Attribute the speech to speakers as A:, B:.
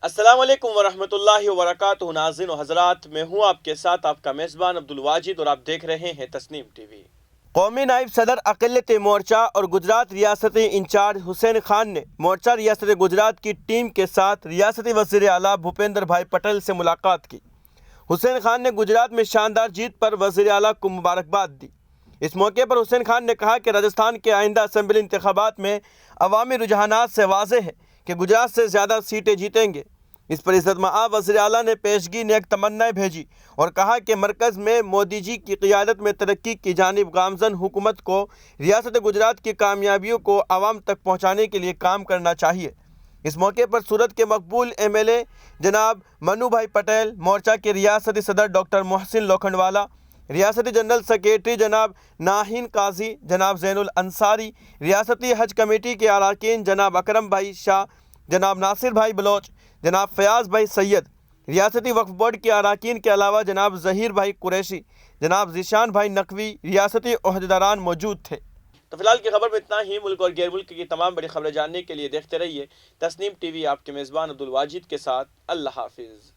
A: السلام علیکم ورحمۃ اللہ وبرکاتہ ناظرین و حضرات، میں ہوں آپ کے ساتھ آپ کا میزبان عبدالواجد اور آپ دیکھ رہے ہیں تسنیم ٹی وی۔ قومی نائب صدر اقلیت مورچہ اور گجرات ریاستی انچارج حسین خان نے مورچہ ریاست گجرات کی ٹیم کے ساتھ ریاستی وزیر اعلیٰ بھوپیندر بھائی پٹیل سے ملاقات کی۔ حسین خان نے گجرات میں شاندار جیت پر وزیر اعلیٰ کو مبارکباد دی۔ اس موقع پر حسین خان نے کہا کہ راجستھان کے آئندہ اسمبلی انتخابات میں عوامی رجحانات سے واضح ہے کہ گجرات سے زیادہ سیٹیں جیتیں گے۔ اس پر عزت مآب وزیر اعلیٰ نے پیشگی نیک تمنائیں بھیجی اور کہا کہ مرکز میں مودی جی کی قیادت میں ترقی کی جانب گامزن حکومت کو ریاست گجرات کی کامیابیوں کو عوام تک پہنچانے کے لیے کام کرنا چاہیے۔ اس موقع پر صورت کے مقبول ایم ایل اے جناب منو بھائی پٹیل، مورچہ کے ریاستی صدر ڈاکٹر محسن لوکھنڈوالا، ریاستی جنرل سیکریٹری جناب ناہین قاضی، جناب زین الانصاری، ریاستی حج کمیٹی کے اراکین جناب اکرم بھائی شاہ، جناب ناصر بھائی بلوچ، جناب فیاض بھائی سید، ریاستی وقف بورڈ کے اراکین کے علاوہ جناب ظہیر بھائی قریشی، جناب ذیشان بھائی نقوی، ریاستی عہدیداران موجود تھے۔ تو فی الحال کی خبر میں اتنا ہی۔ ملک اور غیر ملک کی تمام بڑی خبریں جاننے کے لیے دیکھتے رہیے تسنیم ٹی وی۔ آپ کے میزبان عبدالواجد کے ساتھ، اللہ حافظ۔